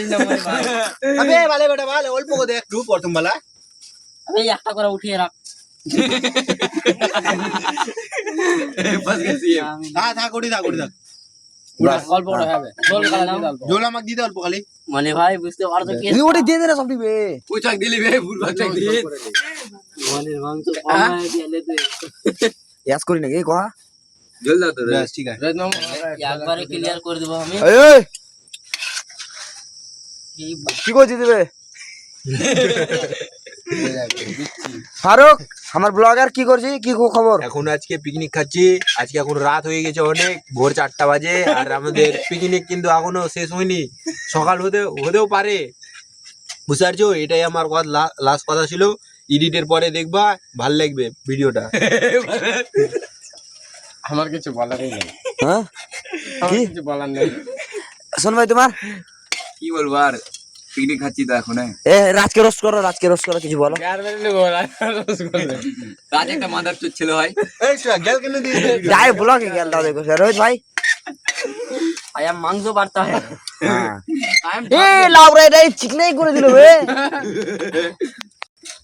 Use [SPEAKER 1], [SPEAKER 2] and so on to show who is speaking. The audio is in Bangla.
[SPEAKER 1] পারিস না ভাই ভাই
[SPEAKER 2] আবে ভালো বেটা ভালো অল্প করে দেখ একটু প্রথম বেলা
[SPEAKER 1] আবে একটা করে উঠিয়ে রাখ
[SPEAKER 3] বাস গেছি
[SPEAKER 2] থাক করি থাক
[SPEAKER 1] অল্প করে হবে জল কালা দিয়ে অল্প
[SPEAKER 2] জল আমাকে দিতে অল্প খালি
[SPEAKER 1] মানে ভাই বুঝতে পারছো কি
[SPEAKER 4] ওটা দিয়ে দে না সবটি বে
[SPEAKER 3] পুচাক দিলি বে ফুলবাক চাক দিলি
[SPEAKER 1] মানে মাংস কমায় দিলে তুই
[SPEAKER 4] ইয়াস করি নাকি কহা
[SPEAKER 3] জল দাও তো
[SPEAKER 2] ব্যাস ঠিক আছে
[SPEAKER 1] একবারে ক্লিয়ার করে দেব আমি
[SPEAKER 4] এই এই কি কইছি দিবে ফারুক আমার ব্লগার কি করছি কি খবর
[SPEAKER 2] এখন আজকে পিকনিক খাচ্ছি আজকে এখন রাত হয়ে গেছে অনেক ভোর 4টা বাজে আর আমাদের পিকনিক কিন্তু এখনো শেষ হয়নি সকাল হতেও পারে বুঝতে পারছো এটাই আমার লাস্ট কথা ছিল এডিটের পরে দেখবা ভাল লাগবে ভিডিওটা
[SPEAKER 3] আমার কিছু বলারই নেই
[SPEAKER 4] হ্যাঁ
[SPEAKER 3] আমার কিছু বলার নেই
[SPEAKER 4] শোন ভাই তোমার
[SPEAKER 3] কি বলবো আর পিকনিক খাচ্ছি তো এখন
[SPEAKER 4] এ রাজকে রোস্ট করো কিছু বলো
[SPEAKER 3] রাজ একটা মাদার চোদ ছিল ভাই
[SPEAKER 2] এই গেল কেন দিয়ে
[SPEAKER 4] যাই ব্লগে গেল দাও দেখো রোহিত ভাই
[SPEAKER 1] আয়া মাংস বাড়তা হয়
[SPEAKER 4] হ্যাঁ এ লাউরা এটা চিকনাই করে দিল বে